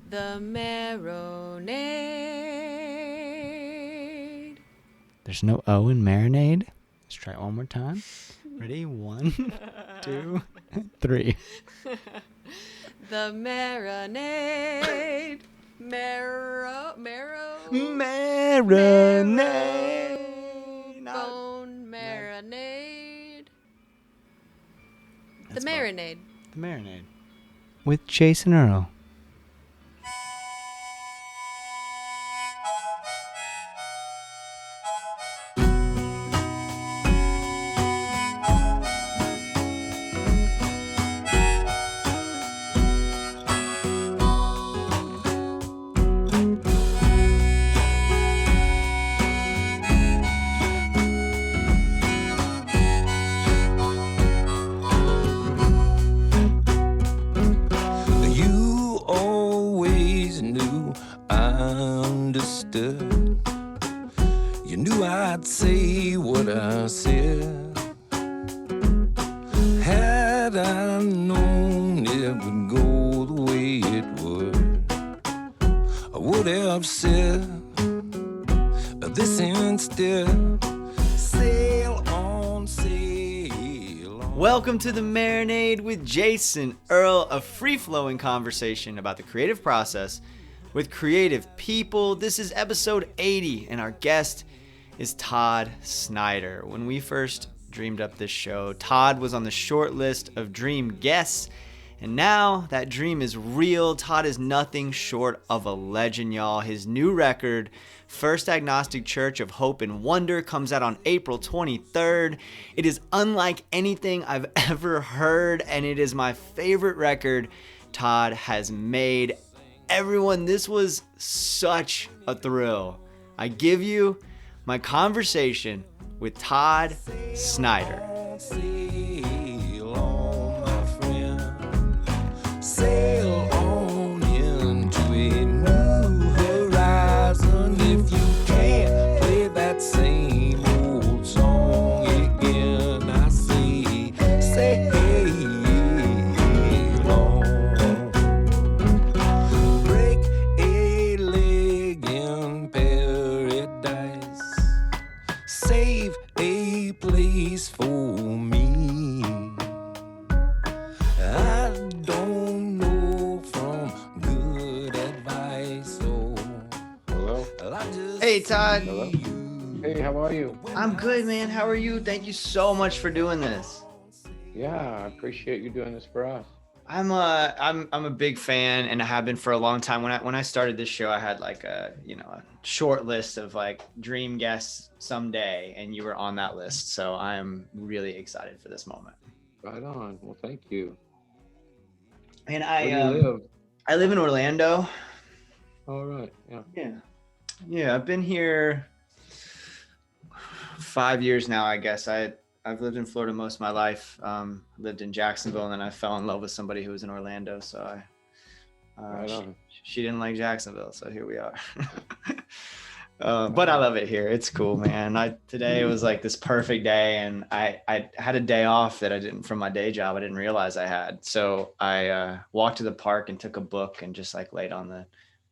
The Marinade. There's no O in Marinade. Let's try it one more time. Ready? 1, 2, 3. The Marinade. Marinade. Bone marinade. The That's Marinade. The Marinade. With Jason Earle. You always knew I understood. You knew I'd say what I said. Had I known it would go the way it would, I would have said this instead. Sail on, sail on. Welcome to The Marinade with Jason Earle, a free-flowing conversation about the creative process with creative people. This is episode 80, and our guest is Todd Snider. When we first dreamed up this show, Todd was on the short list of dream guests, and now that dream is real. Todd is nothing short of a legend, y'all. His new record, First Agnostic Church of Hope and Wonder, comes out on April 23rd. It is unlike anything I've ever heard, and it is my favorite record Todd has made. Everyone, this was such a thrill. I give you my conversation with Todd Snider. Sail on, my friend. Sail on into a new horizon. If you can't play that same old song again, I say, sail on. Break a leg in paradise. Save a place for me. I don't know from good advice. So Hello. I just Hey, Todd. Hello. Hey, how are you? I'm good, man. How are you? Thank you so much for doing this. Yeah, I appreciate you doing this for us. I'm a big fan, and I have been for a long time. When I started this show, I had like a short list of like dream guests someday, and you were on that list. So I am really excited for this moment. Right on. Well, thank you. And Where do you live? I live in Orlando. All right. Yeah. Yeah. I've been here 5 years now, I guess. I've lived in Florida most of my life. Lived in Jacksonville, and then I fell in love with somebody who was in Orlando. So Right on. she didn't like Jacksonville, so here we are. But I love it here. It's cool, man. Today was like this perfect day, and I had a day off that I didn't from my day job. I didn't realize I had. So I walked to the park and took a book and just like laid on the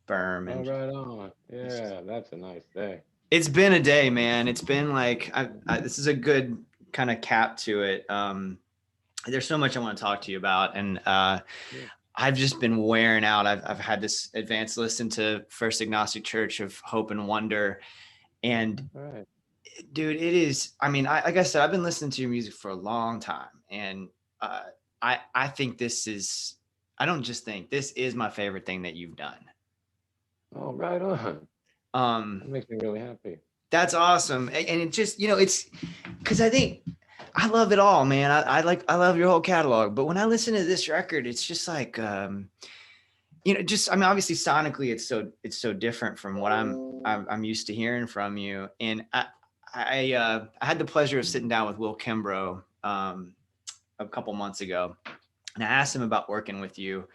berm. Oh, And right on. Yeah, that's a nice day. it's been a day, man. It's been like this is a good kind of cap to it. There's so much I want to talk to you about, and I've just been wearing out. I've had this advanced listen to First Agnostic Church of Hope and Wonder, and All right. dude, it is. I mean, like I said, I've been listening to your music for a long time, and I think this is. I don't just think this is my favorite thing that you've done. Oh, right on. That makes me really happy. That's awesome. And it just, it's because I think I love it all, man. I love your whole catalog. But when I listen to this record, it's just like, just, I mean, obviously sonically it's so different from what I'm used to hearing from you. And I had the pleasure of sitting down with Will Kimbrough a couple months ago, and I asked him about working with you.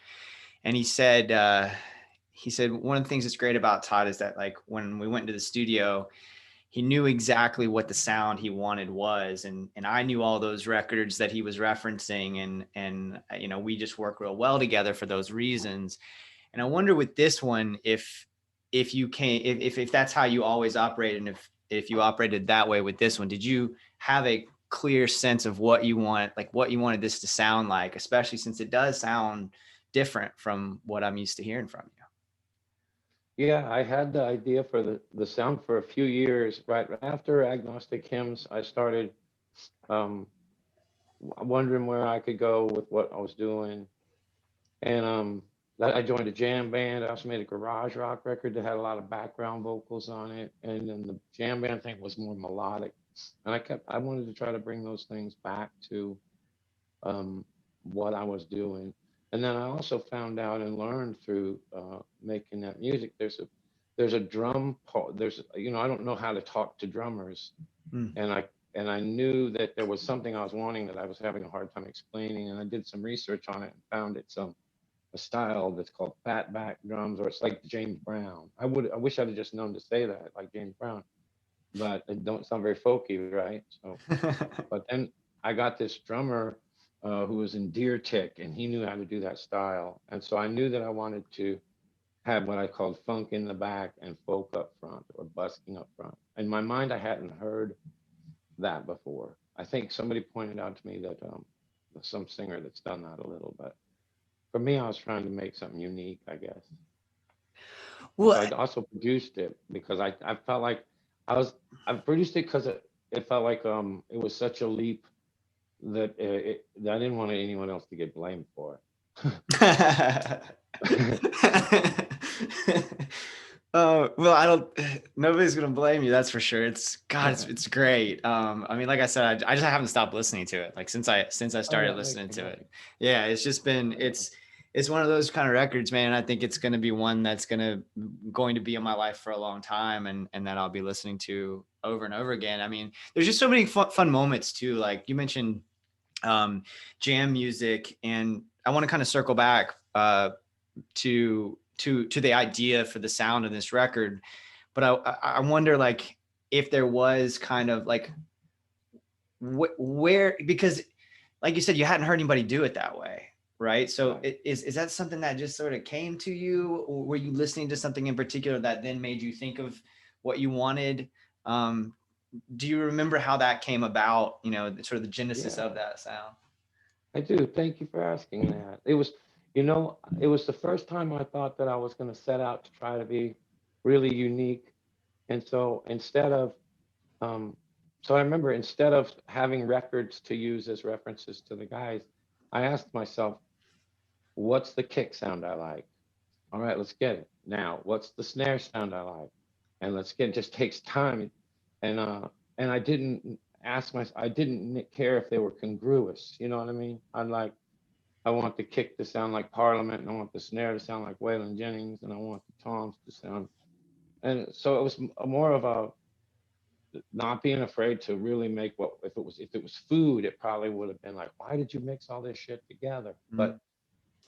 And he said one of the things that's great about Todd is that like when we went into the studio, he knew exactly what the sound he wanted was. And I knew all those records that he was referencing, and we just work real well together for those reasons. And I wonder with this one, if you can, if that's how you always operate, and if you operated that way with this one, did you have a clear sense of what you want, like what you wanted this to sound like, especially since it does sound different from what I'm used to hearing from you? Yeah, I had the idea for the sound for a few years. Right after Agnostic Hymns, I started um, wondering where I could go with what I was doing. And I joined a jam band. I also made a garage rock record that had a lot of background vocals on it. And then the jam band thing was more melodic. And I wanted to try to bring those things back to um, what I was doing. And then I also found out and learned through making that music. There's a drum part. I don't know how to talk to drummers, Mm. and I knew that there was something I was wanting that I was having a hard time explaining. And I did some research on it and found it's a style that's called fat back drums, or it's like James Brown. I wish I'd have just known to say that, like James Brown, but it don't sound very folky, right? So, but then I got this drummer who was in Deer Tick, and he knew how to do that style. And so I knew that I wanted to have what I called funk in the back and folk up front, or busking up front. In my mind, I hadn't heard that before. I think somebody pointed out to me that some singer that's done that a little, but for me, I was trying to make something unique, I guess. And so Well, I also produced it because I felt like I produced it because it felt like it was such a leap that I didn't want anyone else to get blamed for it. well, I don't. Nobody's gonna blame you. That's for sure. It's God. It's great. I mean, like I said, I just haven't stopped listening to it. Like since I Oh, started that makes listening me to happy. it. Yeah, it's just been it's one of those kind of records, man. I think it's gonna be one that's going to be in my life for a long time, and that I'll be listening to over and over again. I mean, there's just so many fun moments too. Like you mentioned, jam music, and I want to kind of circle back to the idea for the sound of this record, but I wonder like if there was kind of like where, because like you said, you hadn't heard anybody do it that way, right? So Right. is that something that just sort of came to you, or were you listening to something in particular that then made you think of what you wanted? um, do you remember how that came about, sort of the genesis of Yeah, that sound? I do. Thank you for asking that. It was the first time I thought that I was going to set out to try to be really unique. And so um, so I remember instead of having records to use as references to the guys, I asked myself, what's the kick sound I like? All right, let's get it. Now, what's the snare sound I like? And let's get it. Just takes time. And and I didn't care if they were congruous. You know what I mean? I want the kick to sound like Parliament, and I want the snare to sound like Waylon Jennings, and I want the toms to sound. And so it was more of a not being afraid to really make what if it was food, it probably would have been like, why did you mix all this shit together? Mm. But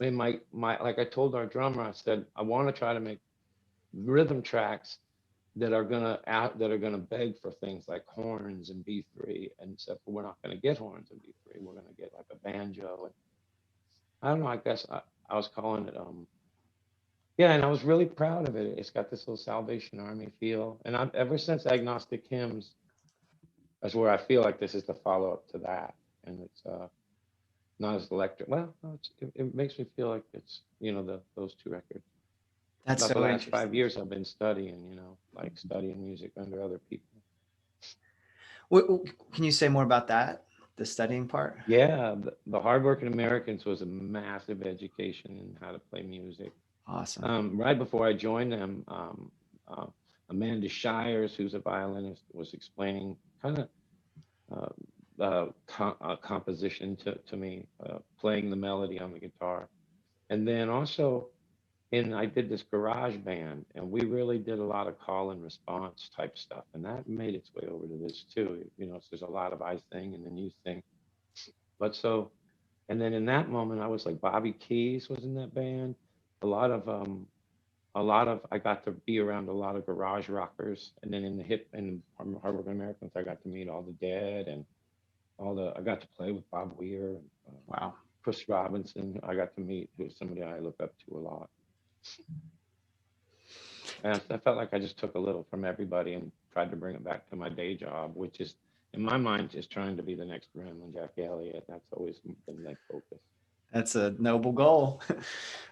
in my like I told our drummer, I said I want to try to make rhythm tracks that are gonna beg for things like horns and B3, and except we're not gonna get horns and B3. We're gonna get like a banjo, and I don't know. I guess I was calling it yeah, and I was really proud of it. It's got this little Salvation Army feel, and I've ever since Agnostic Hymns, that's where I feel like this is the follow up to that, and it's not as electric. Well, no, it makes me feel like it's those two records. That's About the so last interesting. 5 years, I've been studying, like studying music under other people. Can you say more about that, the studying part? Yeah, the Hardworking Americans was a massive education in how to play music. Awesome. Right before I joined them, uh, Amanda Shires, who's a violinist, was explaining kind of composition to me, playing the melody on the guitar. And then also, I did this garage band, and we really did a lot of call and response type stuff, and that made its way over to this too. So there's a lot of I sing and then you sing. But so, and then in that moment, I was like Bobby Keys was in that band. A lot of I got to be around a lot of garage rockers, and then in the hip and Hard Working Americans, I got to meet all the Dead and I got to play with Bob Weir and Wow. Chris Robinson. I got to meet, who's somebody I look up to a lot. And I felt like I just took a little from everybody and tried to bring it back to my day job, which is, in my mind, just trying to be the next Grandma Jack Elliott. That's always been my focus. That's a noble goal.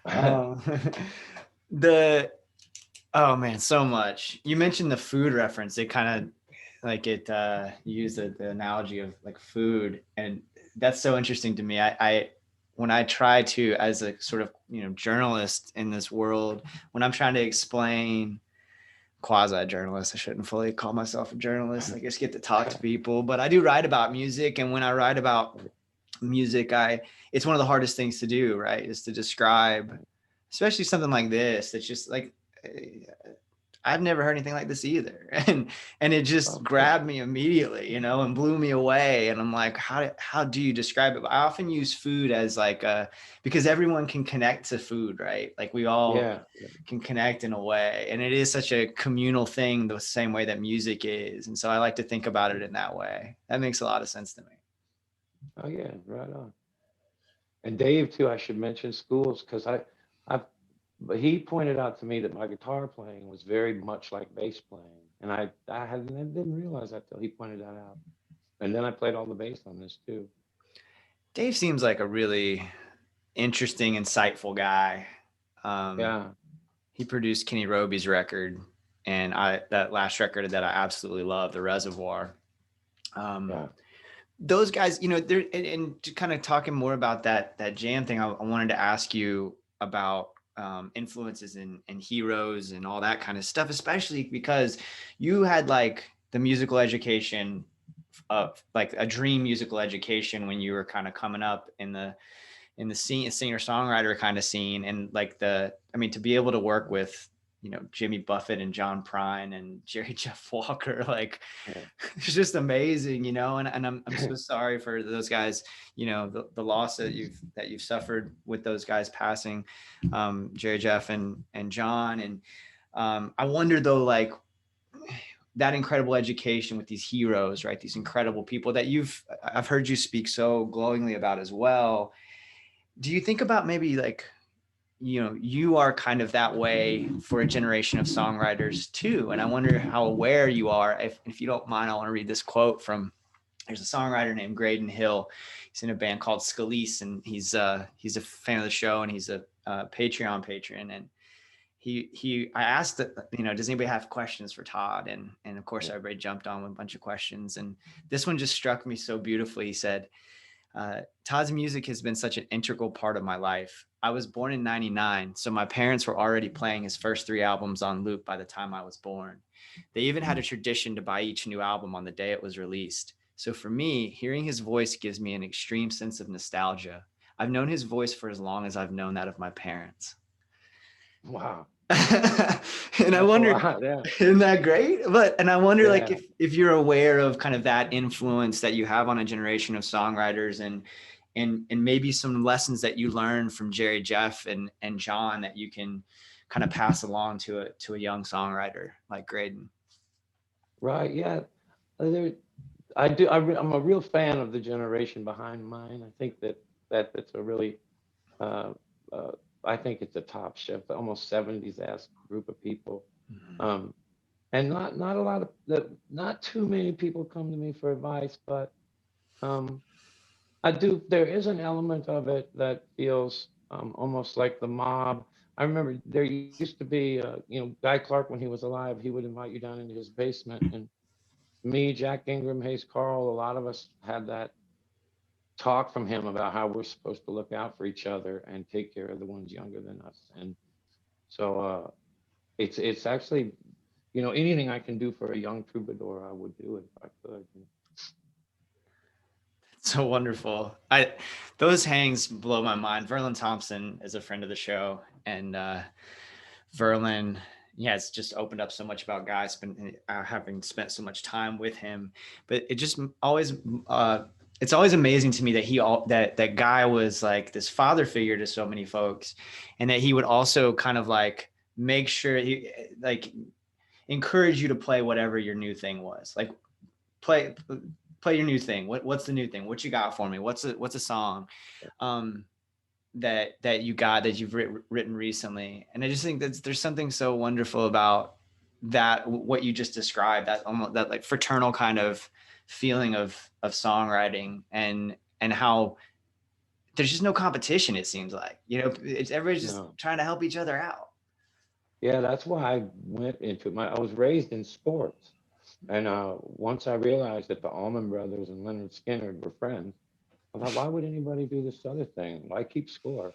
um, the Oh man, so much. You mentioned the food reference. It kind of like you used the analogy of like food, and that's so interesting to me. I when I try to, as a sort of, journalist in this world, when I'm trying to explain, quasi journalist, I shouldn't fully call myself a journalist. I just get to talk to people, but I do write about music, and when I write about music, it's one of the hardest things to do, right? Is to describe, especially something like this that's just like, I've never heard anything like this either. And it just grabbed me immediately, and blew me away. And I'm like, how do you describe it? But I often use food as like because everyone can connect to food, right? Like we all can connect in a way. And it is such a communal thing, the same way that music is. And so I like to think about it in that way. That makes a lot of sense to me. Oh yeah, right on. And Dave too, I should mention schools, because but he pointed out to me that my guitar playing was very much like bass playing, and I didn't realize that till he pointed that out. And then I played all the bass on this too. Dave seems like a really interesting, insightful guy. Yeah. He produced Kenny Roby's record, and that last record that I absolutely love, The Reservoir. Yeah. Those guys, they're and kind of talking more about that jam thing. I wanted to ask you about influences and heroes and all that kind of stuff, especially because you had like the musical education of like a dream musical education when you were kind of coming up in the scene, singer songwriter kind of scene, and like to be able to work with Jimmy Buffett and John Prine and Jerry Jeff Walker, like it's just amazing, and I'm so sorry for those guys, the loss that you've suffered with those guys passing, Jerry Jeff and John. And I wonder though, like that incredible education with these heroes, right? These incredible people that I've heard you speak so glowingly about as well. Do you think about maybe like, you are kind of that way for a generation of songwriters too. And I wonder how aware you are. If you don't mind, I want to read this quote from, there's a songwriter named Graydon Hill. He's in a band called Scalise, and he's a fan of the show, and he's a Patreon patron. And I asked that, does anybody have questions for Todd? And of course everybody jumped on with a bunch of questions. And this one just struck me so beautifully. He said, Todd's music has been such an integral part of my life. I was born in 99, so my parents were already playing his first 3 albums on loop by the time I was born. They even had a tradition to buy each new album on the day it was released. So for me, hearing his voice gives me an extreme sense of nostalgia. I've known his voice for as long as I've known that of my parents. Wow. And I wonder, isn't that great? And I wonder, like, if you're aware of kind of that influence that you have on a generation of songwriters, and maybe some lessons that you learned from Jerry Jeff and John that you can kind of pass along to a young songwriter like Graydon. Right. Yeah. I do. I'm a real fan of the generation behind mine. I think that's a really, I think it's a top shelf, almost 70s-esque group of people. Mm-hmm. And not too many people come to me for advice, but there is an element of it that feels almost like the mob. I remember there used to be, Guy Clark, when he was alive, he would invite you down into his basement, and me, Jack Ingram, Hayes Carl, a lot of us had that talk from him about how we're supposed to look out for each other and take care of the ones younger than us. And so it's actually, anything I can do for a young troubadour, I would do it if I could. So wonderful. Those hangs blow my mind. Verlin Thompson is a friend of the show, and Verlin, it's just opened up so much about Guy, having spent so much time with him. But it just always it's always amazing to me that that Guy was like this father figure to so many folks, and that he would also kind of like make sure he like encourage you to play whatever your new thing was. Like play your new thing. What's the new thing? What you got for me? What's a song? that you got that you've written recently, and I just think that there's something so wonderful about that, what you just described, that almost that like fraternal kind of feeling of songwriting, and how there's just no competition. It seems like, it's everybody's just No. trying to help each other out. Yeah, that's why I went into I was raised in sports. And once I realized that the Allman Brothers and Leonard Skinner were friends, I thought, why would anybody do this other thing? Why keep score?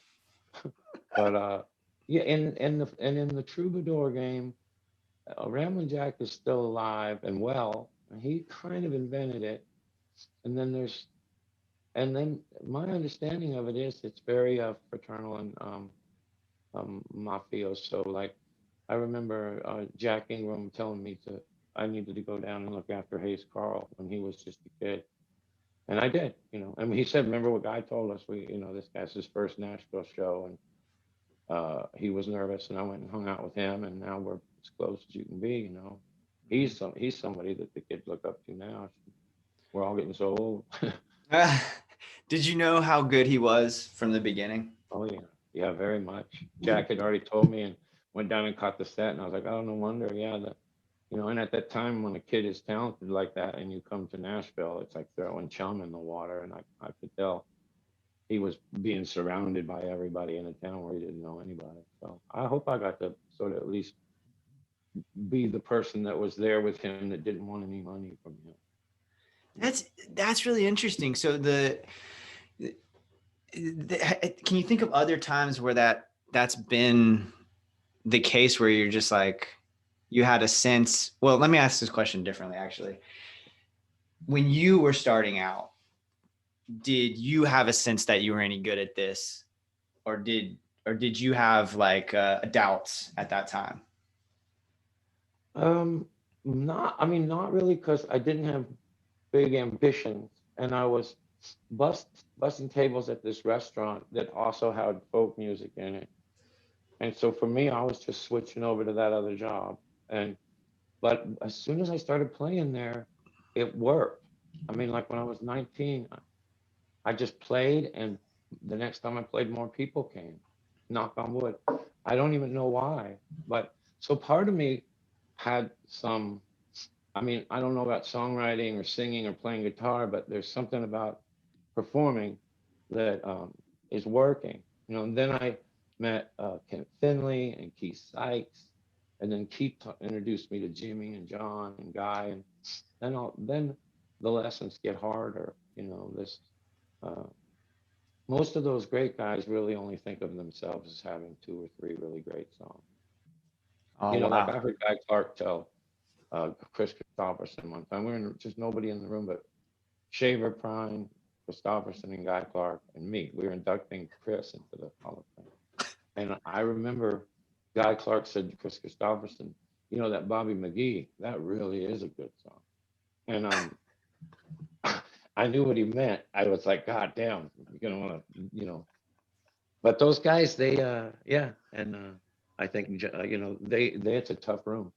But yeah, and in the Troubadour game, Ramblin' Jack is still alive and well, and he kind of invented it. And then my understanding of it is it's very fraternal and mafioso. Like I remember Jack Ingram telling me I needed to go down and look after Hayes Carl when he was just a kid. And I did, I mean, he said, remember what Guy told us? This guy's his first Nashville show, and he was nervous, and I went and hung out with him, and now we're as close as you can be. He's somebody that the kids look up to now. We're all getting so old. Did you know how good he was from the beginning? Oh yeah, yeah, very much. Jack had already told me, and went down and caught the set, and I was like, oh, no wonder, yeah, and at that time when a kid is talented like that, and you come to Nashville, it's like throwing chum in the water, and I could tell he was being surrounded by everybody in a town where he didn't know anybody. So I hope I got to sort of at least be the person that was there with him that didn't want any money from him. That's really interesting. So can you think of other times where that's been the case, where you're just like, you had a sense? Well, let me ask this question differently, actually. When you were starting out, did you have a sense that you were any good at this, or did you have like doubts at that time? Not really, because I didn't have big ambitions, and I was busting tables at this restaurant that also had folk music in it. And so for me, I was just switching over to that other job. But as soon as I started playing there, it worked. I mean, like when I was 19, I just played, and the next time I played, more people came. Knock on wood. I don't even know why, but so part of me had some. I mean, I don't know about songwriting or singing or playing guitar, but there's something about performing that is working. And then I met Kent Finley and Keith Sykes, and then Keith introduced me to Jimmy and John and Guy, and then the lessons get harder. This uh, most of those great guys really only think of themselves as having two or three really great songs. Oh, Like wow. I heard Guy Clark tell Chris Christopherson one time. We were just nobody in the room but Shaver Prime, Christopherson, and Guy Clark, and me. We were inducting Chris into the Hall of Fame. And I remember Guy Clark said to Chris Christopherson, that Bobby McGee, that really is a good song. And I knew what he meant. I was like, God damn, you're gonna want to. But those guys, they, yeah, and I think, they, it's a tough room.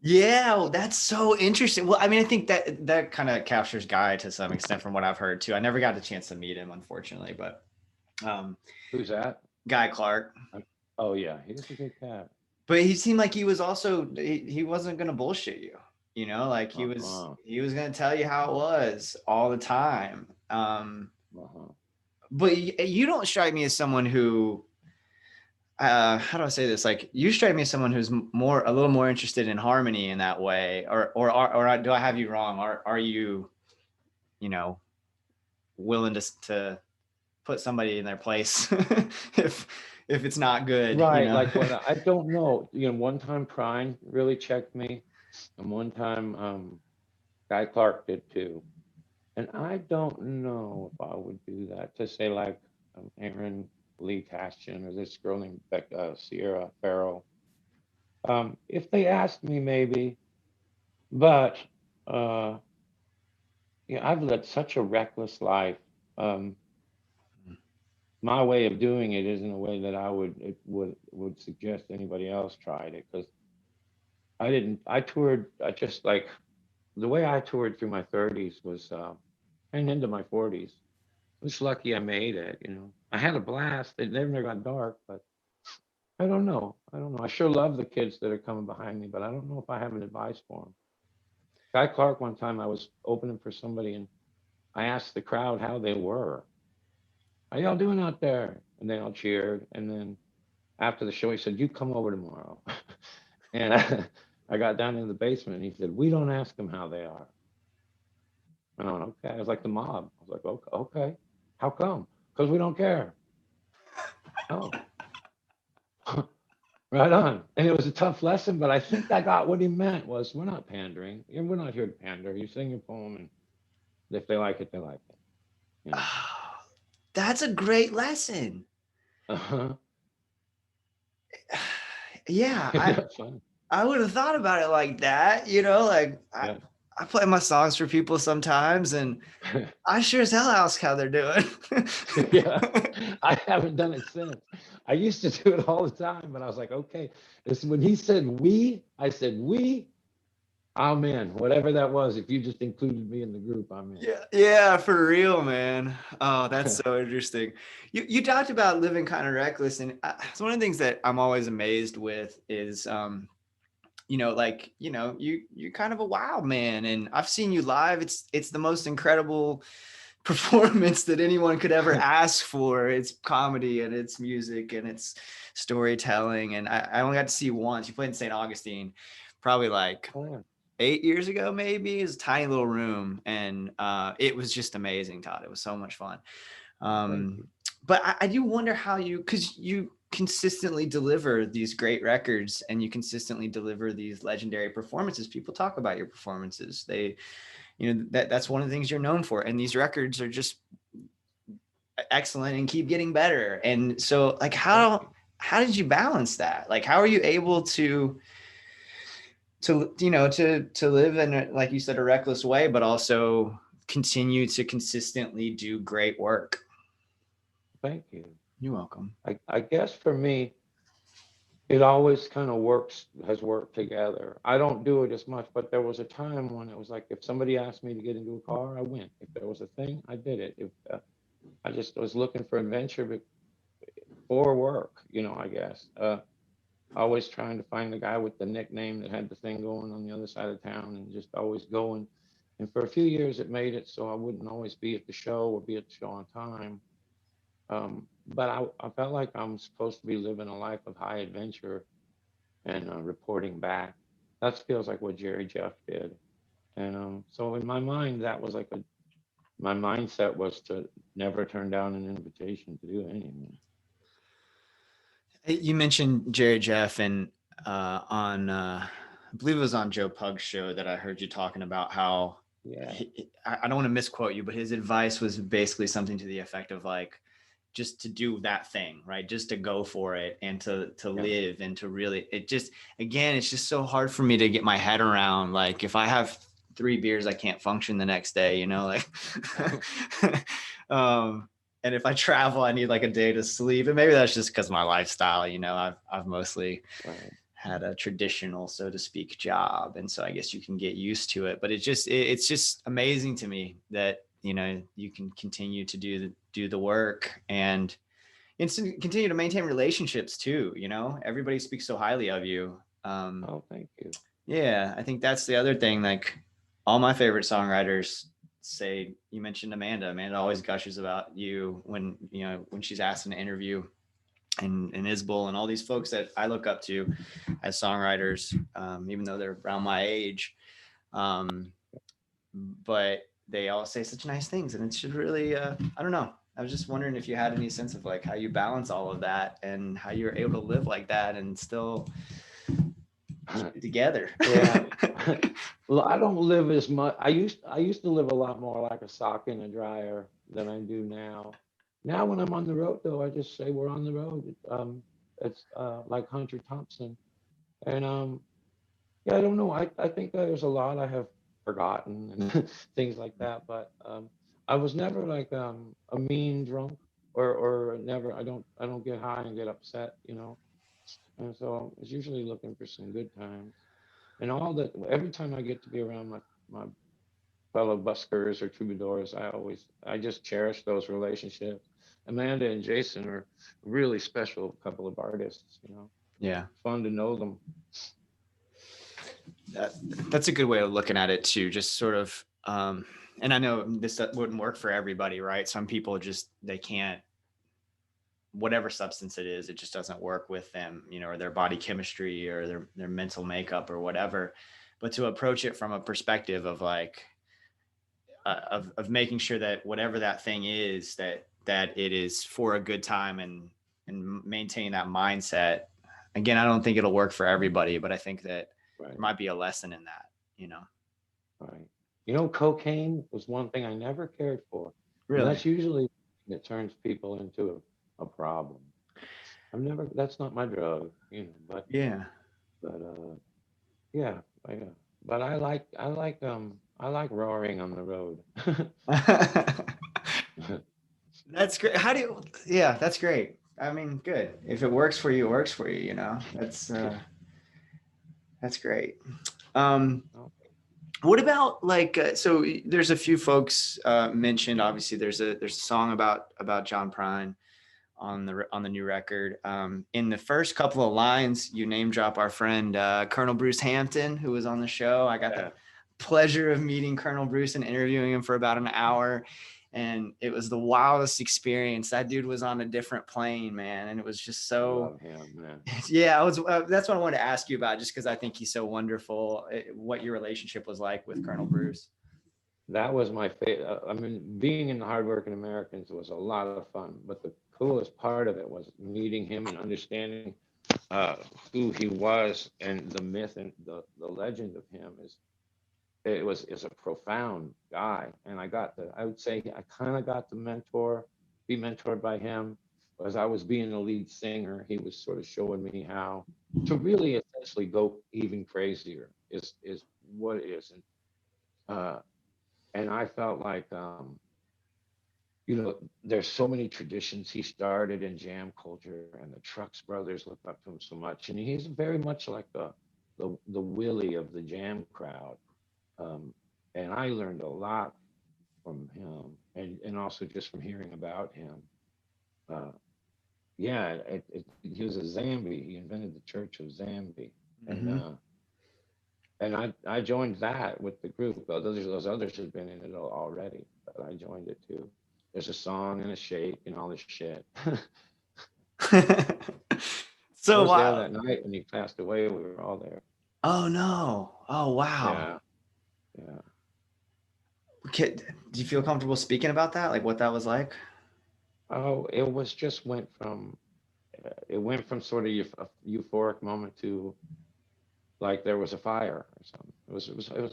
Yeah, that's so interesting. Well, I mean, I think that kind of captures Guy to some extent from what I've heard too. I never got the chance to meet him, unfortunately, but Who's that? Guy Clark. Oh yeah, he was a good cat. But he seemed like he was also, he wasn't gonna bullshit you, like Uh-huh. he was gonna tell you how it was all the time. Uh-huh. But you don't strike me as someone who, how do I say this? Like, you strike me as someone who's a little more interested in harmony in that way, or do I have you wrong? Are you, willing to put somebody in their place if it's not good, Right, like when I don't know, one time Prine really checked me, and one time Guy Clark did too. And I don't know if I would do that to say like Aaron Lee Tashian or this girl named Sierra Farrell. If they asked me, maybe, but uh, yeah, I've led such a reckless life. Um, my way of doing it isn't a way that would suggest anybody else tried it, because I didn't. I toured. I just the way I toured through my 30s was and into my 40s. was lucky I made it, you know. I had a blast. It never got dark, but I don't know. I don't know. I sure love the kids that are coming behind me, but I don't know if I have an advice for them. Guy Clark, one time I was opening for somebody and I asked the crowd how they were. How y'all doing out there? And they all cheered. And then after the show, he said, "You come over tomorrow." And I got down in the basement and he said, "We don't ask them how they are." And I went, "Okay." I was like the mob. I was like, "Okay, okay. How come?" "Because we don't care." Oh, right on. And it was a tough lesson, but I think I got what he meant was we're not pandering. We're not here to pander. You sing your poem, and if they like it, they like it. You know. Oh, that's a great lesson. Uh-huh. Yeah, That's funny. I would have thought about it like that, like Yeah. I play my songs for people sometimes and I sure as hell ask how they're doing. Yeah. I haven't done it since. I used to do it all the time, but I was like, okay. This when he said we, I said we. I'm in. Whatever that was, if you just included me in the group, I'm in. Yeah, for real, man. Oh, that's so interesting. You talked about living kind of reckless, and it's one of the things that I'm always amazed with is you're kind of a wild man, and I've seen you live. It's the most incredible performance that anyone could ever ask for. It's comedy and it's music and it's storytelling. And I only got to see you once. You played in St. Augustine, probably like Oh, yeah. 8 years ago, maybe. It's a tiny little room, and it was just amazing, Todd. It was so much fun. Thank Um, you. but I do wonder how because you consistently deliver these great records and you consistently deliver these legendary performances. People talk about your performances. That's one of the things you're known for. And these records are just excellent and keep getting better. And so like Thank how you. did you balance that? Like how are you able to live in like you said, a reckless way, but also continue to consistently do great work? Thank you. You're welcome. I guess for me, it always kind of has worked together. I don't do it as much, but there was a time when it was like if somebody asked me to get into a car, I went. If there was a thing, I did it. If I just was looking for adventure before work, I guess. Always trying to find the guy with the nickname that had the thing going on the other side of town and just always going. And for a few years, it made it so I wouldn't always be at the show or be at the show on time. But I felt like I'm supposed to be living a life of high adventure and reporting back. That feels like what Jerry Jeff did. And so in my mind, that was my mindset was to never turn down an invitation to do anything. You mentioned Jerry Jeff, and on I believe it was on Joe Pug's show that I heard you talking about how Yeah. I don't want to misquote you, but his advice was basically something to the effect of like just to do that thing, right? Just to go for it and to Yeah. live and to really it's just so hard for me to get my head around. Like if I have 3 beers, I can't function the next day, like um and if I travel, I need like a day to sleep. And maybe that's just because of my lifestyle. I've mostly Right. had a traditional, so to speak, job. And so I guess you can get used to it. But it's just amazing to me that, you can continue to do the work and continue to maintain relationships too. Everybody speaks so highly of you. Oh, thank you. Yeah, I think that's the other thing. Like all my favorite songwriters say, you mentioned Amanda. Amanda always gushes about you when she's asked in an interview, and Isbell and all these folks that I look up to as songwriters, even though they're around my age. But they all say such nice things, and it should really, I don't know. I was just wondering if you had any sense of like how you balance all of that and how you're able to live like that and still keep it together. Yeah. Well, I don't live as much. I used to live a lot more like a sock in a dryer than I do now. Now when I'm on the road though, I just say we're on the road. It's like Hunter Thompson. And yeah, I don't know. I think there's a lot I have forgotten and things like that. But I was never like a mean drunk or never. I don't get. And get upset. And so I was usually looking for some good times. And all that every time I get to be around my fellow buskers or troubadours. I just cherish those relationships. Amanda and Jason are a really special couple of artists, you know. Yeah. Fun to know them. That's a good way of looking at it too. Just sort of, and I know this wouldn't work for everybody, right? Some people just, they can't, whatever substance it is, it just doesn't work with them, you know, or their body chemistry or their mental makeup or whatever. But to approach it from a perspective of like, of making sure that whatever that thing is, that it is for a good time, and maintain that mindset. Again, I don't think it'll work for everybody, but I think that Right. there might be a lesson in that, you know. Right. You know, cocaine was one thing I never cared for. And Really? that's usually it turns people into a problem. That's not my drug, you know, Yeah. but yeah, but I like roaring on the road. That's great. How do you, yeah, that's great. I mean, good. If it works for you, it works for you, you know. That's great. Um, Oh, what about like so there's a few folks mentioned, obviously there's a song about John Prine on the new record. In the first couple of lines, you name drop our friend Colonel Bruce Hampton, who was on the show. I got yeah. the pleasure of meeting Colonel Bruce and interviewing him for about an hour, and it was the wildest experience. That dude was on a different plane, man, and it was just I so. love him, man. Yeah, I was. That's what I wanted to ask you about, just because I think he's so wonderful. What your relationship was like with Colonel Bruce? That was my favorite. I mean, being in the Hardworking Americans was a lot of fun, but the coolest part of it was meeting him and understanding uh, who he was, and the myth and the legend of him is a profound guy. And I would say I kind of got to be mentored by him. As I was being the lead singer, he was sort of showing me how to really essentially go even crazier is what it is. Uh, and I felt like, you know, there's so many traditions he started in jam culture, and the Trucks brothers look up to him so much, and he's very much like the Willie of the jam crowd. Um, and I learned a lot from him, and also just from hearing about him. Uh, yeah, he was a Zambi. He invented the Church of Zambi, and Mm-hmm. uh, and I joined that with the group. Those others had been in it already, but I joined it too. There's a song and a shake and all this shit. I So was there wow. that night when he passed away. We were all there. Oh no. Oh wow. Yeah, yeah. Do you feel comfortable speaking about that? Like what that was like? Oh, it went from sort of a euphoric moment to like there was a fire or something.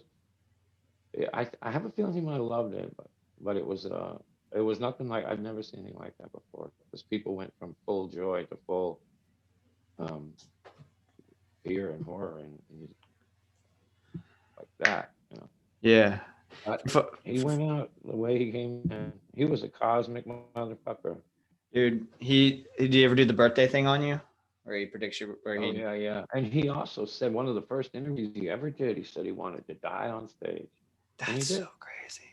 I have a feeling he might have loved it, but it was nothing like I've never seen anything like that before. Because people went from full joy to full um, fear and horror and like that. You know. Yeah. But he went out the way he came in. He was a cosmic motherfucker. Dude, did he ever do the birthday thing on you? Or he predicts you, or Oh he, yeah, yeah. And he also said one of the first interviews he ever did, he said he wanted to die on stage. And he that's so did. crazy.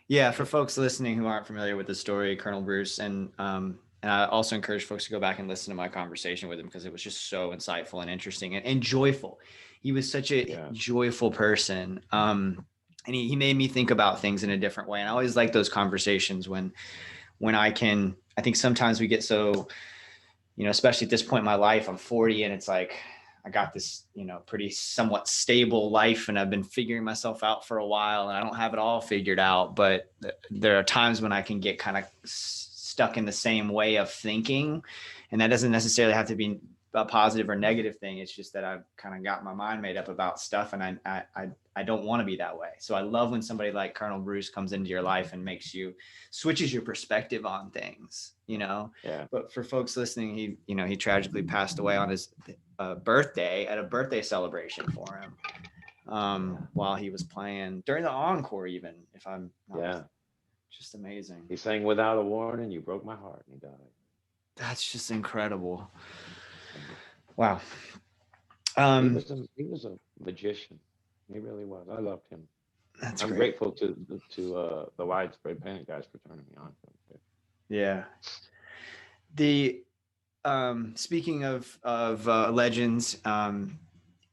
Yeah, for folks listening who aren't familiar with the story, Colonel Bruce, and I also encourage folks to go back and listen to my conversation with him because it was just so insightful and interesting and joyful. He was such a Yeah. joyful person. And he made me think about things in a different way. And I always like those conversations when I think sometimes we get so, you know, especially at this point in my life, I'm 40 and it's like, I got this, you know, pretty somewhat stable life and I've been figuring myself out for a while and I don't have it all figured out, but there are times when I can get kind of stuck in the same way of thinking. And that doesn't necessarily have to be a positive or negative thing. It's just that I've kind of got my mind made up about stuff and I don't want to be that way. So I love when somebody like Colonel Bruce comes into your life and switches your perspective on things, you know. Yeah. But for folks listening, he tragically passed away on his birthday at a birthday celebration for him while he was playing during the encore, even if I'm not Yeah. just amazing. He sang Without a Warning, You Broke My Heart, and he died. That's just incredible. Wow. He was a magician. He really was. I loved him. That's I'm great. grateful to the widespread panic guys for turning me on to it. Yeah. The speaking of legends,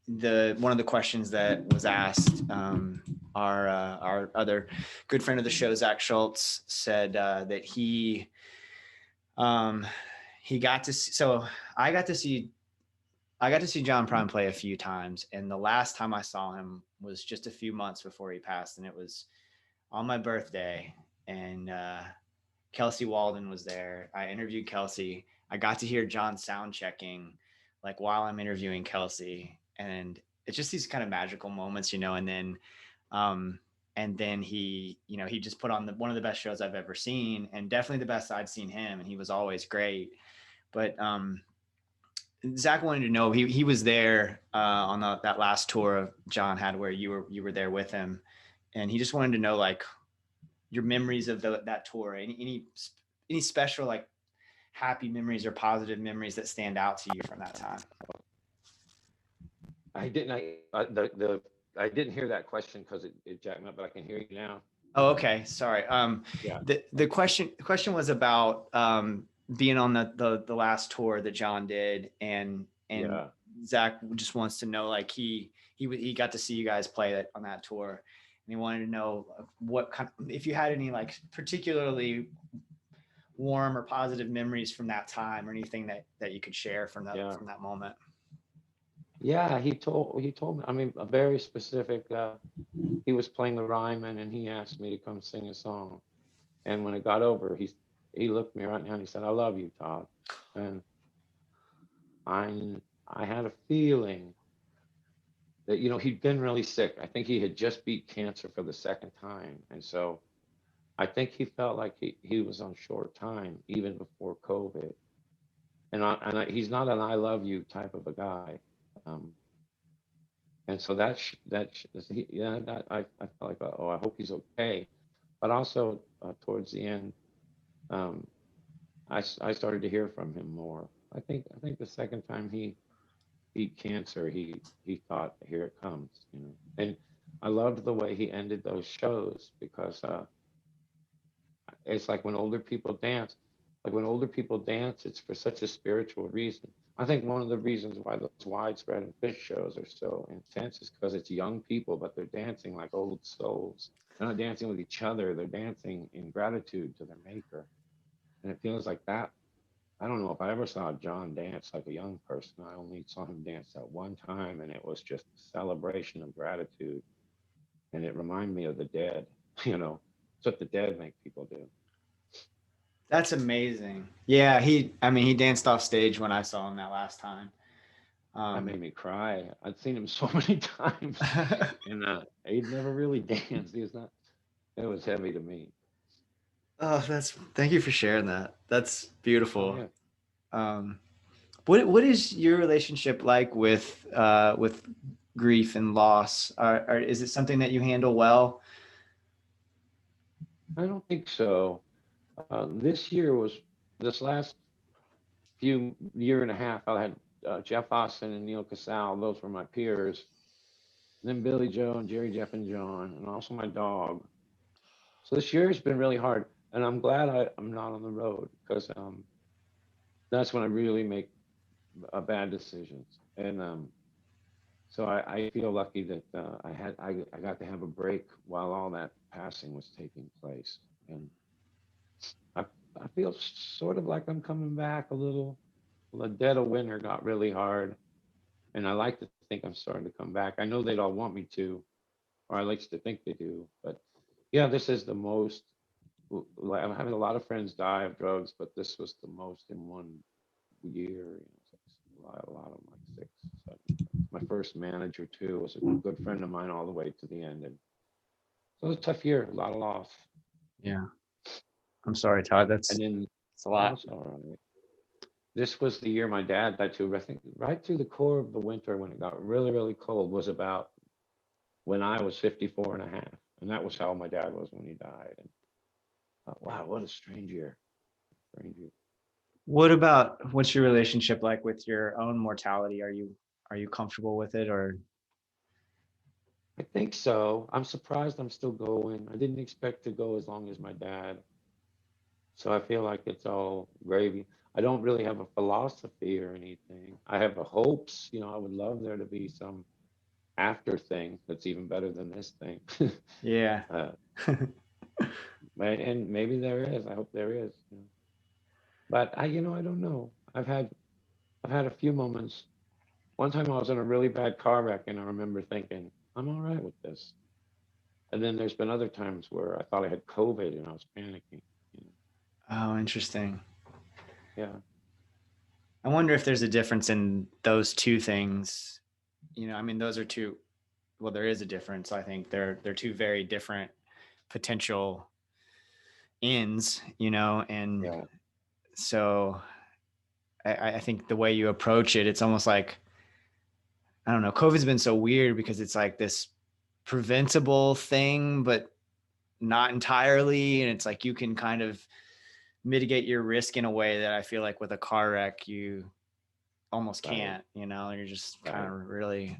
the one of the questions that was asked, our other good friend of the show, Zach Schultz, said that he got to see, so I got to see John Prine play a few times, and the last time I saw him was just a few months before he passed, and it was on my birthday, and Kelsey Walden was there. I interviewed Kelsey. I got to hear John sound checking, like while I'm interviewing Kelsey, and it's just these kind of magical moments, um, and then he just put on one of the best shows I've ever seen, and definitely the best I'd seen him, and he was always great. But Zach wanted to know, he was there on that last tour John had where you were there with him, and he just wanted to know like your memories of that tour, any special like happy memories or positive memories that stand out to you from that time. I didn't. I didn't hear that question because it jacked me up, but I can hear you now. Oh, okay. Sorry. Yeah. The question was about being on the last tour that John did, and Yeah. Zach just wants to know, like he got to see you guys play on that tour, and he wanted to know what kind of, if you had any like particularly warm or positive memories from that time, or anything that you could share from that moment. Yeah, he told me. I mean, a very specific. He was playing the Ryman, and he asked me to come sing a song. And when it got over, he looked me right in the eye and he said, "I love you, Todd." And I had a feeling that he'd been really sick. I think he had just beat cancer for the second time, and so I think he felt like he was on short time even before COVID. He's not an "I love you" type of a guy. Um, And so I felt like, oh, I hope he's okay. But also towards the end, um, I started to hear from him more. I think the second time he beat cancer, he thought, here it comes. And I loved the way he ended those shows because it's like when older people dance. Like when older people dance, it's for such a spiritual reason. I think one of the reasons why those widespread and fish shows are so intense is because it's young people, but they're dancing like old souls. They're not dancing with each other. They're dancing in gratitude to their maker. And it feels like that. I don't know if I ever saw John dance like a young person. I only saw him dance that one time, and it was just a celebration of gratitude. And it reminded me of the dead. It's what the dead make people do. That's amazing. Yeah, he danced off stage when I saw him that last time. That made me cry. I'd seen him so many times, and he'd never really danced. He was not. It was heavy to me. Oh, thank you for sharing that. That's Oh beautiful. yeah. What is your relationship like with grief and loss? Is it something that you handle well? I don't think so. This last year and a half. I had Jeff Austin and Neil Casal. Those were my peers. And then Billy Joe and Jerry, Jeff, and John, and also my dog. So this year has been really hard, and I'm glad I'm not on the road because that's when I really make bad decisions. And so I feel lucky that I got to have a break while all that passing was taking place, and I I feel sort of like I'm coming back a little. The dead of winter got really hard, and I like to think I'm starting to come back. I know they'd all want me to, or I like to think they do, but yeah, this is the most. I'm having a lot of friends die of drugs, but this was the most in one year. A lot of them, like 6, 7. My first manager too was a good friend of mine all the way to the end, and so it was a tough year, a lot of loss. Yeah. I'm sorry, Todd. And then That's a lot. also, all right. This was the year my dad died too. I think right through the core of the winter when it got really, really cold was about when I was 54 and a half. And that was how my dad was when he died. And wow, what a strange year. Strange year. What's your relationship like with your own mortality? Are you comfortable with it, or? I think so. I'm surprised I'm still going. I didn't expect to go as long as my dad. So I feel like it's all gravy. I don't really have a philosophy or anything. I have a hopes, I would love there to be some after thing that's even better than this thing. Yeah. uh, and maybe there is. I hope there is. But I don't know. I've had a few moments. One time I was in a really bad car wreck, and I remember thinking, I'm all right with this. And then there's been other times where I thought I had COVID and I was panicking. You know? Oh, interesting. Yeah, I wonder if there's a difference in those two things. I mean, those are two. Well, there is a difference. I think they're two very different potential ends. And yeah, so I think the way you approach it, it's almost like, I don't know. COVID's been so weird because it's like this preventable thing, but not entirely. And it's like you can kind of mitigate your risk in a way that I feel like with a car wreck, you almost right, can't. You're just kind right. of really,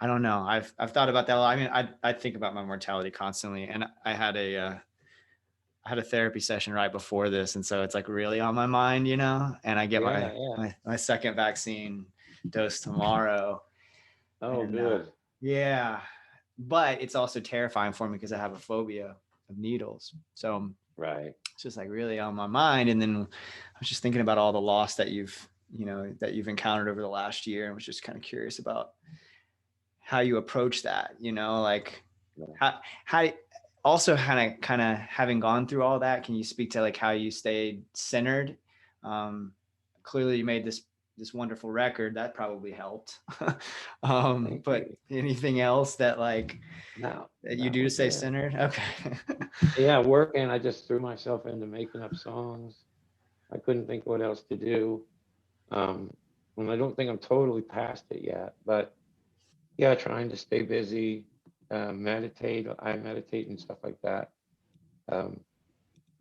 I don't know. I've thought about that a lot. I mean, I think about my mortality constantly, and I had a therapy session right before this, and so it's like really on my mind, And I get Yeah, my yeah. my second vaccine dose tomorrow, Oh, and good. yeah, but it's also terrifying for me because I have a phobia of needles. So Right. it's just like really on my mind. And then I was just thinking about all the loss that you've encountered over the last year, and was just kind of curious about how you approach that. Like Yeah. how also kind of having gone through all that, can you speak to like how you stayed centered? um Clearly you made this wonderful record that probably helped. Thank But you. anything else that like Now, that you that do to was stay it. centered? Okay. Yeah, working, I just threw myself into making up songs. I couldn't think what else to do. Um, and I don't think I'm totally past it yet, but yeah, trying to stay busy, meditate. I meditate and stuff like that. Um,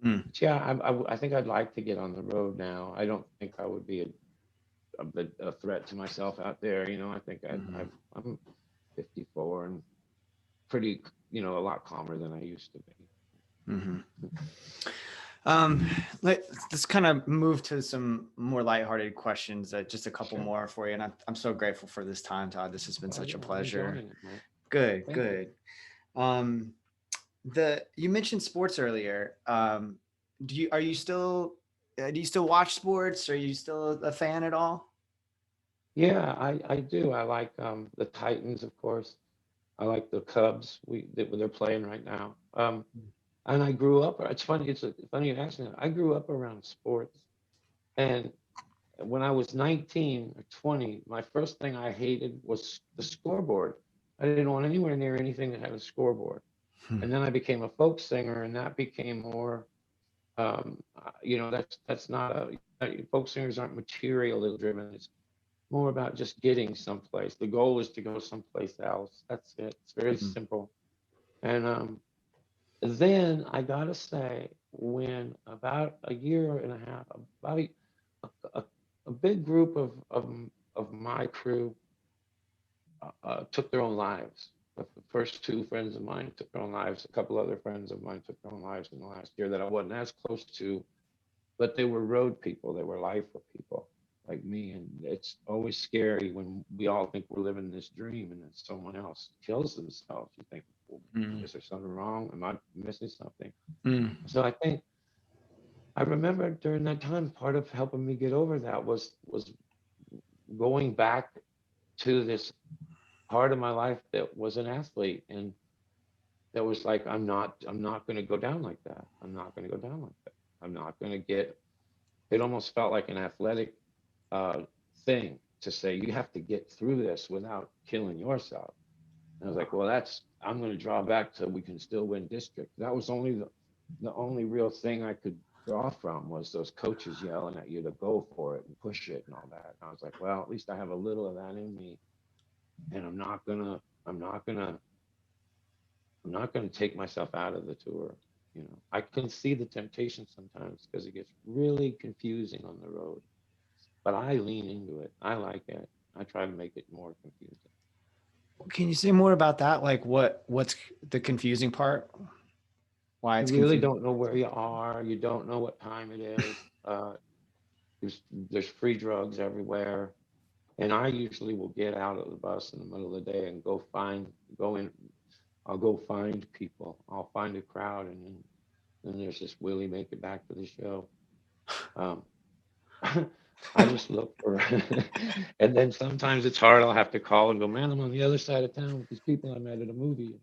Mm, but yeah, I think I'd like to get on the road now. I don't think I would be a threat to myself out there. I think mhm, I'm 54 and pretty, a lot calmer than I used to be. mhm. Um, let's kind of move to some more lighthearted questions. Just a couple Sure. more for you, and I'm so grateful for this time, Todd. This has been Oh such a yeah, I'm pleasure. enjoying it, man. Good, Thank you. good. Um, the you mentioned sports earlier. Do you still watch sports? Are you still a fan at all? Yeah, I do. I like the Titans, of course. I like the Cubs. They're playing right now. And I grew up. It's funny. Funny you ask me that. I grew up around sports, and when I was 19 or 20, my first thing I hated was the scoreboard. I didn't want anywhere near anything that had a scoreboard. Hmm. And then I became a folk singer, and that became more. That's not folk singers aren't material driven. It's more about just getting someplace. The goal is to go someplace else. That's it. It's very Hmm. simple. And then I gotta say, when about a year and a half, about a, a big group of my crew took their own lives. The first two friends of mine took their own lives. A couple other friends of mine took their own lives in the last year that I wasn't as close to, but they were road people. They were lifer people like me. And it's always scary when we all think we're living this dream and then someone else kills themselves. You think, well, Mm, is there something wrong? Am I missing something? mm, So I think I remember during that time, part of helping me get over that was going back to this part of my life that was an athlete and that was like I'm not going to go down like that. I'm not going to go down like that. I'm not going to get. It almost felt like an athletic uh, thing to say you have to get through this without killing yourself. And I was like, well, I'm going to draw back so we can still win district. That was only the only real thing I could draw from was those coaches yelling at you to go for it and push it and all that. And I was like, well, at least I have a little of that in me, and I'm not gonna, I'm not gonna take myself out of the tour. I can see the temptation sometimes because it gets really confusing on the road, but I lean into it. I like it. I try to make it more confusing. Can you say more about that? Like what's the confusing part? Why You it's really confusing? don't know where you are. You don't know what time it is. There's free drugs everywhere. And I usually will get out of the bus in the middle of the day and go in. I'll go find people. I'll find a crowd, and then there's this will he make it back to the show? Um, I just look for, and then sometimes it's hard. I'll have to call and go, man, I'm on the other side of town with these people I met at a movie.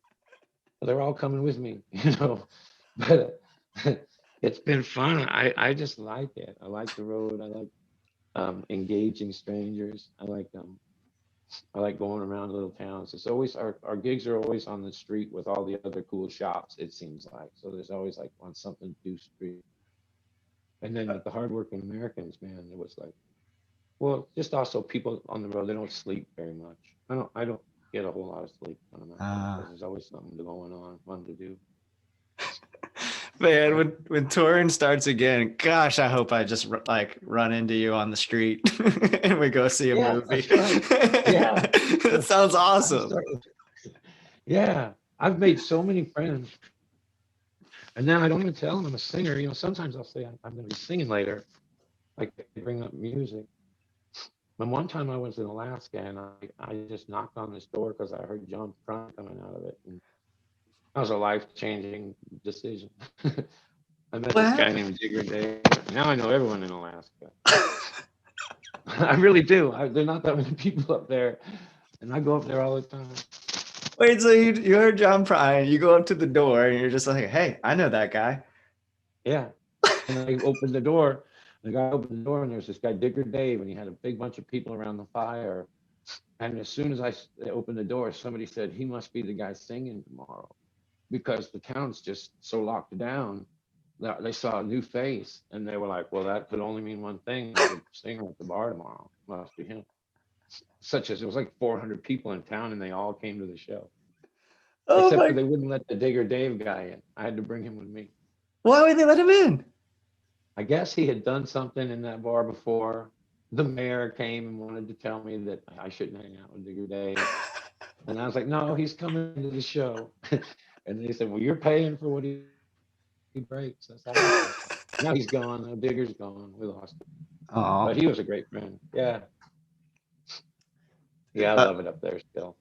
They're all coming with me, you know. But it's been fun. I just like it. I like the road. I like engaging strangers. I like going around little towns. It's always our gigs are always on the street with all the other cool shops, it seems like. So there's always like on something to do street. And then with the hardworking Americans, man, it was like, well, just also people on the road, they don't sleep very much. I don't get a whole lot of sleep when I'm out there Uh, because there's always something going on, fun to do. Man, when touring starts again, gosh, I hope I just like run into you on the street and we go see a Yeah, movie. that's right. Yeah. That sounds I'm awesome. starting. Yeah. I've made so many friends. And then I don't even tell them I'm a singer. You know, sometimes I'll say I'm going to be singing later. Like they bring up music. And one time I was in Alaska and I just knocked on this door because I heard John Prine coming out of it. And that was a life-changing decision. I met What this guy happened? named Digger Dave. Now I know everyone in Alaska. I really do. There're not that many people up there. And I go up there all the time. Wait, so you heard John Prine, you go up to the door and you're just like, hey, I know that guy. Yeah. And I opened the door. The guy opened the door, and there's this guy, Digger Dave, and he had a big bunch of people around the fire. And as soon as opened the door, somebody said, he must be the guy singing tomorrow because the town's just so locked down that they saw a new face. And they were like, well, that could only mean one thing. There's a singer at the bar tomorrow. Must be him. Such as it was like 400 people in town, and they all came to the show, Oh except for my, they wouldn't let the Digger Dave guy in. I had to bring him with me. why would they let him in? I guess he had done something in that bar before. The mayor came and wanted to tell me that I shouldn't hang out with Digger Dave. And I was like, no, he's coming to the show. And they said, well, you're paying for what he breaks. That's all I said. Now he's gone. Now Digger's gone. We lost him. Oh, But he was a great friend. Yeah. Yeah, I love it up there still.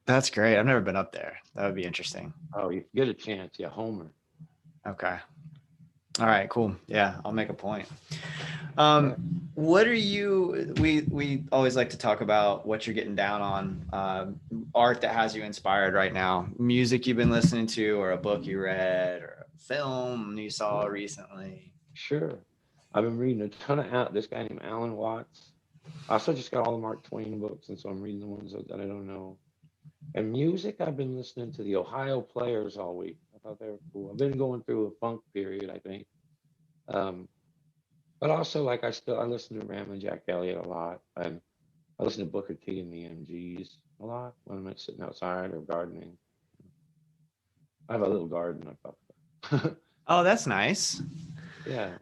that's great. I've never been up there. That would be interesting. Oh, you get a chance. Yeah, Homer. Okay. All right, cool. Yeah, I'll make a point. Yeah. What are you? We always like to talk about what you're getting down on, art that has you inspired right now, music you've been listening to, or a book you read, or a film you saw recently. Sure. I've been reading a ton of this guy named Alan Watts. I also just got all the Mark Twain books, and so I'm reading the ones that I don't know. And music, I've been listening to the Ohio Players all week. I thought they were cool. I've been going through a funk period, I think. Um, but also, like, I listen to Ram and Jack Elliott a lot. And I listen to Booker T and the MGs a lot when I'm sitting outside or gardening. I have a little garden I thought. Oh, that's nice. Yeah.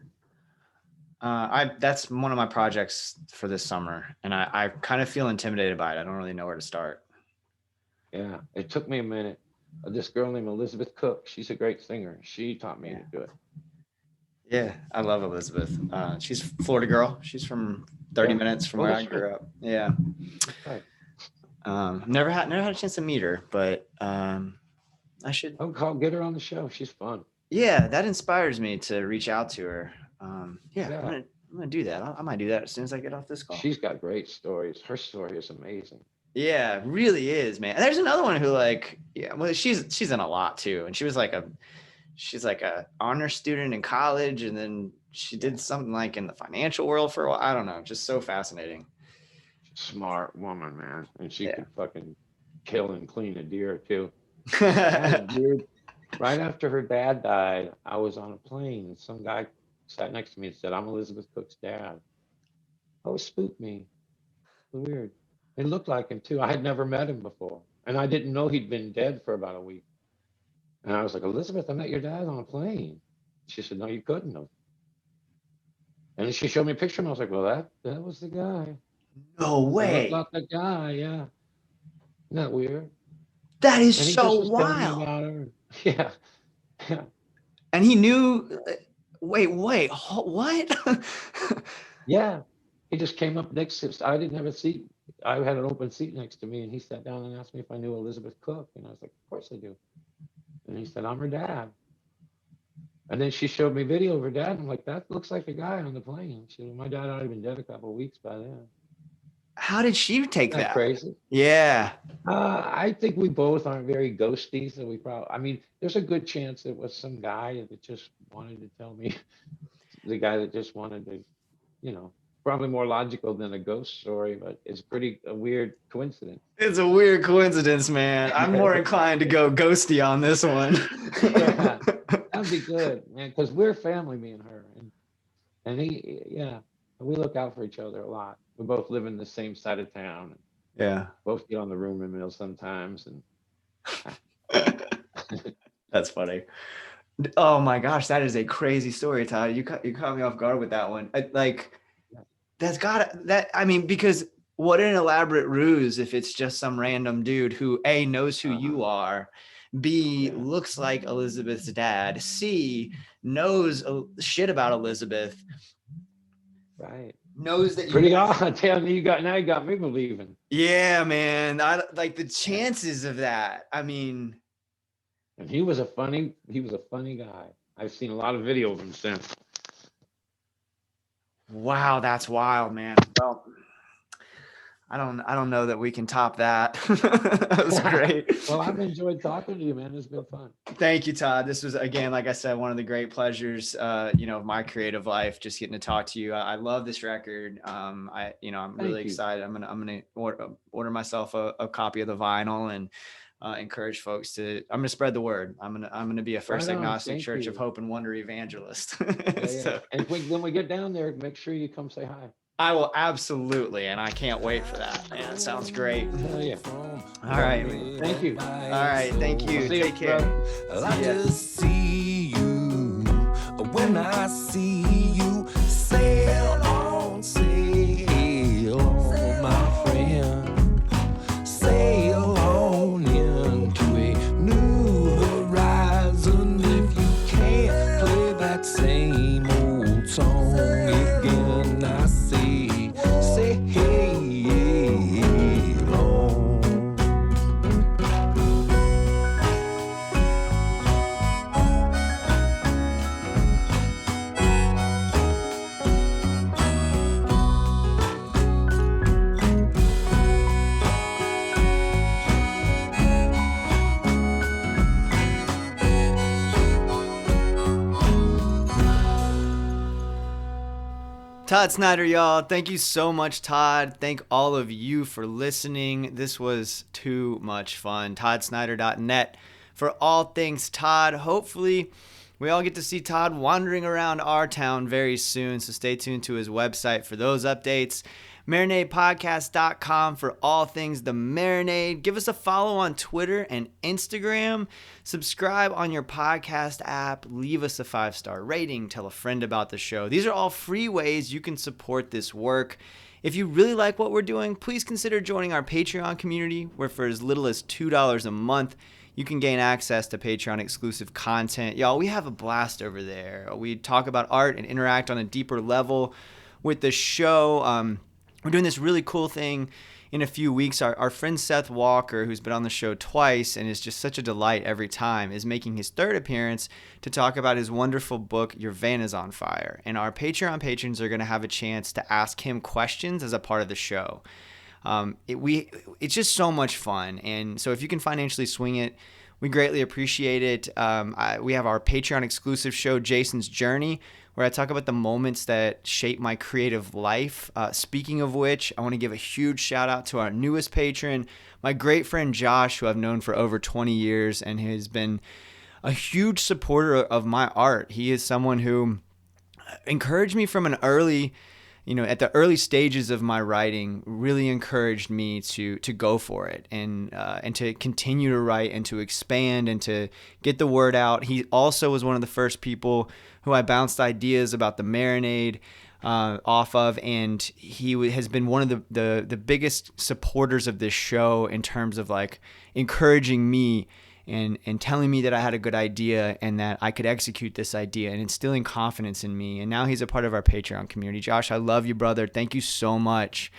That's one of my projects for this summer, and I kind of feel intimidated by it. I don't really know where to start. Yeah. It took me a minute. This girl named Elizabeth Cook, she's a great singer. She taught me to do it. Yeah, I love Elizabeth. She's a Florida girl. She's from 30 Yeah. minutes from Oh, where I that's grew right. up. Yeah. That's right. Never had a chance to meet her, but I should. Get her on the show. She's fun. Yeah, that inspires me to reach out to her. Yeah, Yeah. I'm gonna do that. I might do that as soon as I get off this call. She's got great stories. Her story is amazing. Yeah, it really is, man. And there's another one who well, she's in a lot too, and she's like a honor student in college, and then she did something like in the financial world for a while. I don't know, just so fascinating. Smart woman, man. And she Yeah. could fucking kill and clean a deer too. I had a deer right after her dad died. I was on a plane and some guy sat next to me and said, I'm Elizabeth Cook's dad. Oh, it spooked me. Weird. It looked like him too. I had never met him before. And I didn't know he'd been dead for about a week. And I was like, Elizabeth, I met your dad on a plane. She said, no, you couldn't have. And then she showed me a picture, and I was like, well, that was the guy. No I looked way. like the guy, yeah. Isn't that weird? That is And he so just was telling me wild. about her. Yeah. Yeah. And he knew. Wait, what? Yeah. He just came up next to, I didn't have a seat. I had an open seat next to me, and he sat down and asked me if I knew Elizabeth Cook. And I was like, of course I do. And he said, I'm her dad. And then she showed me video of her dad. And I'm like, that looks like the guy on the plane. She said, my dad had already been dead a couple of weeks by then. How did she take Isn't that that? crazy? Yeah. I think we both aren't very ghosty, so we probably, I mean, there's a good chance it was some guy that just wanted to tell me, the guy that just wanted to, you know, probably more logical than a ghost story, but it's pretty a weird coincidence. It's a weird coincidence, man. I'm more inclined to go ghosty on this one. Yeah, that'd be good, man, because we're family, me and her, and he, yeah, we look out for each other a lot. We both live in the same side of town, and Yeah. both get on the rumor mill sometimes, and That's funny. Oh my gosh, that is a crazy story, Todd. You caught me off guard with that one. I mean, because what an elaborate ruse if it's just some random dude who A, knows who you are, B, looks like Elizabeth's dad, C, knows shit about Elizabeth, right. knows that Pretty odd. Tell me, now you got me believing. Yeah, man. I like the chances of that. I mean, and he was a funny guy. I've seen a lot of video of him since. Wow, that's wild, man. Well, I don't know that we can top that. That was great. Well, I've enjoyed talking to you, man. It's been fun. Thank you, Todd. This was, again, like I said, one of the great pleasures, of my creative life, just getting to talk to you. I love this record. I'm really excited. I'm gonna order myself a copy of the vinyl and encourage folks to. I'm gonna spread the word. I'm gonna be a First Agnostic Church of Hope and Wonder evangelist. Yeah. So, and when we get down there, make sure you come say hi. I will absolutely, and I can't wait for that, man. It sounds great. Hell yeah. All right. Thank you. All right. Thank you. See Take care. I just see you when I see you. Sail on, my friend. Sail on into a new horizon. If you can't play that same old song again, I say, sail on. Todd Snider, y'all. Thank you so much, Todd. Thank all of you for listening. This was too much fun. ToddSnider.net for all things Todd. Hopefully, we all get to see Todd wandering around our town very soon, so stay tuned to his website for those updates. MarinadePodcast.com for all things The Marinade. Give us a follow on Twitter and Instagram. Subscribe on your podcast app. Leave us a 5-star rating. Tell a friend about the show. These are all free ways you can support this work. If you really like what we're doing, please consider joining our Patreon community, where for as little as $2 a month, you can gain access to Patreon exclusive content. Y'all, we have a blast over there. We talk about art and interact on a deeper level with the show. We're doing this really cool thing in a few weeks. Our friend Seth Walker, who's been on the show twice and is just such a delight every time, is making his third appearance to talk about his wonderful book, Your Van is on Fire. And our Patreon patrons are going to have a chance to ask him questions as a part of the show. It's just so much fun. And so if you can financially swing it, we greatly appreciate it. We have our Patreon exclusive show, Jason's Journey, where I talk about the moments that shape my creative life. Speaking of which, I want to give a huge shout out to our newest patron, my great friend Josh, who I've known for over 20 years and has been a huge supporter of my art. He is someone who encouraged me from an early, at the early stages of my writing, really encouraged me to go for it and to continue to write and to expand and to get the word out. He also was one of the first people who I bounced ideas about the Marinade off of, and he has been one of the biggest supporters of this show in terms of like encouraging me and telling me that I had a good idea and that I could execute this idea and instilling confidence in me. And now he's a part of our Patreon community. Josh, I love you, brother. Thank you so much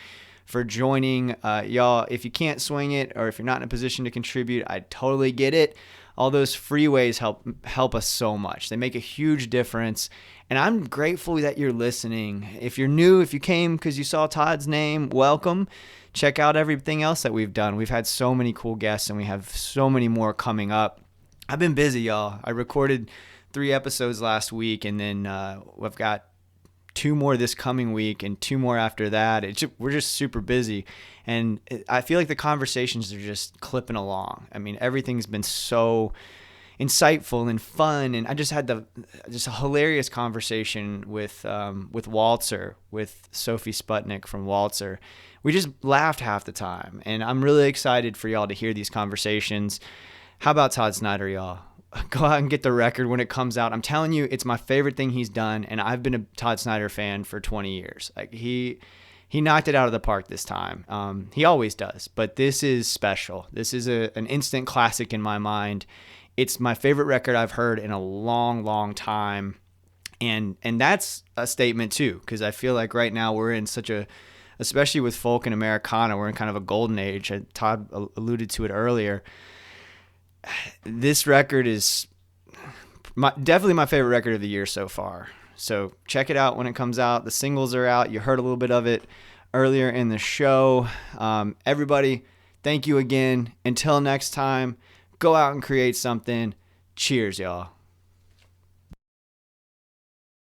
for joining. Y'all, if you can't swing it or if you're not in a position to contribute, I totally get it. All those free ways help us so much. They make a huge difference. And I'm grateful that you're listening. If you're new, if you came because you saw Todd's name, welcome. Check out everything else that we've done. We've had so many cool guests and we have so many more coming up. I've been busy, y'all. I recorded 3 episodes last week, and then we've got 2 more this coming week and 2 more after that. We're just super busy. And I feel like the conversations are just clipping along. I mean, everything's been so insightful and fun. And I just had a hilarious conversation with Walzer, with Sophie Sputnik from Walzer. We just laughed half the time. And I'm really excited for y'all to hear these conversations. How about Todd Snider, y'all? Go out and get the record when it comes out. I'm telling you, it's my favorite thing he's done. And I've been a Todd Snider fan for 20 years. Like he knocked it out of the park this time. He always does, but this is special. This is an instant classic in my mind. It's my favorite record I've heard in a long, long time. And that's a statement too, because I feel like right now we're in especially with folk and Americana, we're in kind of a golden age. Todd alluded to it earlier. This record is definitely my favorite record of the year so far. So check it out when it comes out. The singles are out. You heard a little bit of it earlier in the show. Everybody, thank you again. Until next time, go out and create something. Cheers, y'all.